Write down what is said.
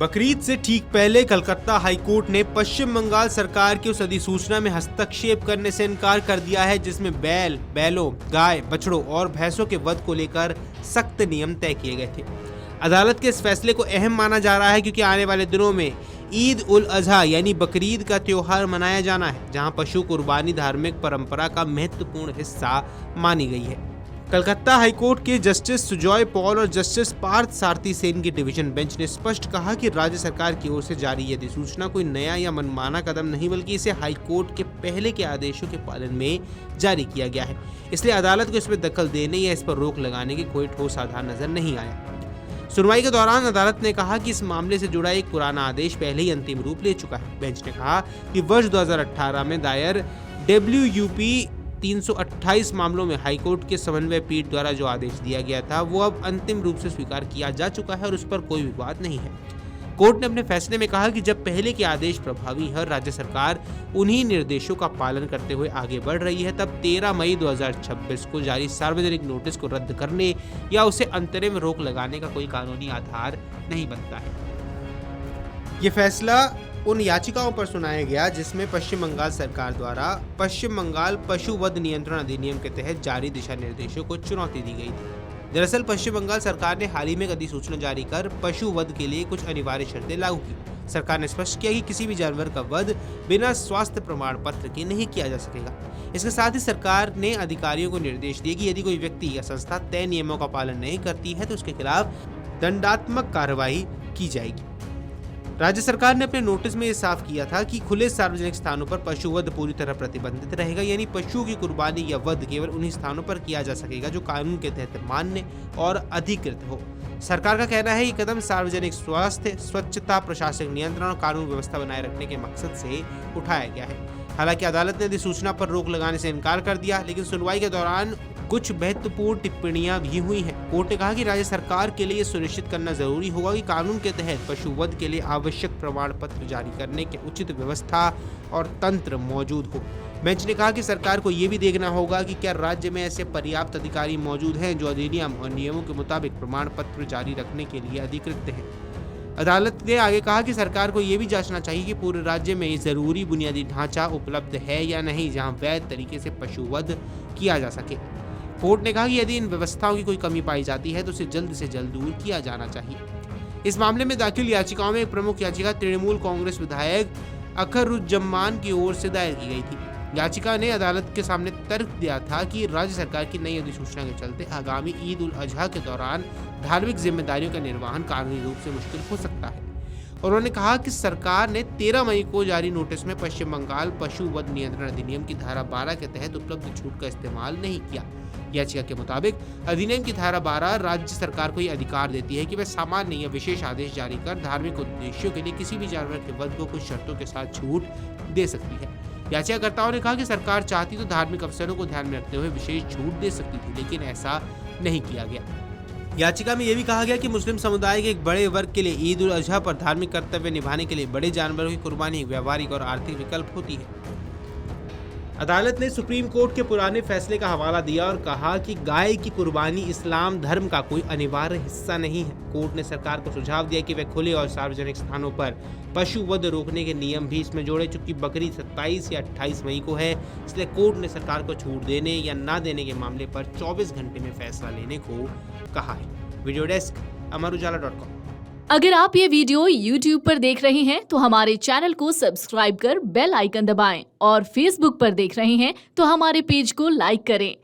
बकरीद से ठीक पहले कलकत्ता हाईकोर्ट ने पश्चिम बंगाल सरकार की उस अधिसूचना में हस्तक्षेप करने से इनकार कर दिया है जिसमें बैलों, गाय, बछड़ों और भैंसों के वध को लेकर सख्त नियम तय किए गए थे। अदालत के इस फैसले को अहम माना जा रहा है क्योंकि आने वाले दिनों में ईद उल अजहा यानी बकरीद का त्योहार मनाया जाना है, जहां पशु कुर्बानी धार्मिक परंपरा का महत्वपूर्ण हिस्सा मानी गई है। कलकत्ता हाईकोर्ट के जस्टिस सुजॉय पॉल और जस्टिस पार्थ सारथी सेन की डिवीजन बेंच ने स्पष्ट कहा कि राज्य सरकार की ओर से जारी यह अधिसूचना कोई नया या मनमाना कदम नहीं बल्कि इसे हाईकोर्ट के पहले के आदेशों के पालन में जारी किया गया है। इसलिए अदालत को इसमें दखल देने या इस पर रोक लगाने की कोई ठोस आधार नजर नहीं आया। सुनवाई के दौरान अदालत ने कहा कि इस मामले से जुड़ा एक पुराना आदेश पहले ही अंतिम रूप ले चुका है। बेंच ने कहा कि वर्ष 2018 में दायर WUP 328 मामलों में हाईकोर्ट के समन्वय पीठ द्वारा जो आदेश दिया गया था वो अब अंतिम रूप से स्वीकार किया जा चुका है और उस पर कोई विवाद नहीं है। कोर्ट ने अपने फैसले में कहा कि जब पहले के आदेश प्रभावी है और राज्य सरकार उन्हीं निर्देशों का पालन करते हुए आगे बढ़ रही है, तब 13 मई 2026 को जारी सार्वजनिक नोटिस को रद्द करने या उसे अंतरिम रोक लगाने का कोई कानूनी आधार नहीं बनता है। ये फैसला उन याचिकाओं पर सुनाया गया जिसमें पश्चिम बंगाल सरकार द्वारा पश्चिम बंगाल पशु वध नियंत्रण अधिनियम के तहत जारी दिशा निर्देशों को चुनौती दी गई थी। दरअसल पश्चिम बंगाल सरकार ने हाल ही में एक अधिसूचना जारी कर पशु वध के लिए कुछ अनिवार्य शर्तें लागू की। सरकार ने स्पष्ट किया कि किसी भी जानवर का वध बिना स्वास्थ्य प्रमाण पत्र के नहीं किया जा सकेगा। इसके साथ ही सरकार ने अधिकारियों को निर्देश दिए कि यदि कोई व्यक्ति या संस्था तय नियमों का पालन नहीं करती है तो उसके खिलाफ दंडात्मक कार्रवाई की जाएगी। राज्य सरकार ने अपने नोटिस में ये साफ किया था कि खुले सार्वजनिक स्थानों पर पशु वध पूरी तरह प्रतिबंधित रहेगा, यानी पशुओं की कुर्बानी या वध केवल उन्हीं स्थानों पर किया जा सकेगा जो कानून के तहत मान्य और अधिकृत हो। सरकार का कहना है कि कदम सार्वजनिक स्वास्थ्य, स्वच्छता, प्रशासनिक नियंत्रण और कानून व्यवस्था बनाए रखने के मकसद से उठाया गया है। हालांकि अदालत ने अधिसूचना पर रोक लगाने से इनकार कर दिया, लेकिन सुनवाई के दौरान कुछ महत्वपूर्ण टिप्पणियां भी हुई हैं। कोर्ट ने कहा कि राज्य सरकार के लिए यह सुनिश्चित करना जरूरी होगा कि कानून के तहत पशु वध के लिए आवश्यक प्रमाण पत्र जारी करने के उचित व्यवस्था और तंत्र मौजूद हो। बेंच ने कहा कि सरकार को यह भी देखना होगा कि क्या राज्य में ऐसे पर्याप्त अधिकारी मौजूद हैं जो अधिनियम और नियमों के मुताबिक प्रमाण पत्र जारी रखने के लिए अधिकृत हैं। अदालत ने आगे कहा कि सरकार को यह भी जांचना चाहिए कि पूरे राज्य में जरूरी बुनियादी ढांचा उपलब्ध है या नहीं जहां वैध तरीके से पशु वध किया जा सके। कोर्ट ने कहा कि यदि इन व्यवस्थाओं की कोई कमी पाई जाती है तो उसे जल्द से जल्द दूर किया जाना चाहिए। इस मामले में दाखिल याचिकाओं में एक प्रमुख याचिका तृणमूल कांग्रेस विधायक अखरुज्जमान की ओर से दायर की गई थी। याचिका ने अदालत के सामने तर्क दिया था कि राज्य सरकार की नई अधिसूचना के चलते आगामी ईद उल अजहा के दौरान धार्मिक जिम्मेदारियों का निर्वहन कानूनी रूप से मुश्किल हो सकता है। उन्होंने कहा कि सरकार ने 13 मई को जारी नोटिस में पश्चिम बंगाल पशु वध नियंत्रण अधिनियम की धारा 12 के तहत उपलब्ध छूट का इस्तेमाल नहीं किया। याचिका के मुताबिक अधिनियम की धारा 12 राज्य सरकार को यह अधिकार देती है कि वह सामान्य या विशेष आदेश जारी कर धार्मिक उद्देश्यों के लिए किसी भी जानवर के वध को कुछ शर्तों के साथ छूट दे सकती है। याचिकाकर्ताओं ने कहा कि सरकार चाहती तो धार्मिक अवसरों को ध्यान में रखते हुए विशेष छूट दे सकती थी, लेकिन ऐसा नहीं किया गया। याचिका में यह भी कहा गया कि मुस्लिम समुदाय के एक बड़े वर्ग के लिए ईद उल अजहा पर धार्मिक कर्तव्य निभाने के लिए बड़े जानवरों की कुर्बानी एक व्यावहारिक और आर्थिक विकल्प होती है। अदालत ने सुप्रीम कोर्ट के पुराने फैसले का हवाला दिया और कहा कि गाय की कुर्बानी इस्लाम धर्म का कोई अनिवार्य हिस्सा नहीं है। कोर्ट ने सरकार को सुझाव दिया कि वह खुले और सार्वजनिक स्थानों पर पशु वध रोकने के नियम भी इसमें जोड़े, चूंकि बकरीद 27 या 28 मई को है, इसलिए कोर्ट ने सरकार को छूट देने या ना देने के मामले पर 24 घंटे में फैसला लेने को कहा है। वीडियो डेस्क अमरुजाला.com। अगर आप ये वीडियो YouTube पर देख रहे हैं तो हमारे चैनल को सब्सक्राइब कर बेल आइकन दबाएं और Facebook पर देख रहे हैं तो हमारे पेज को लाइक करें।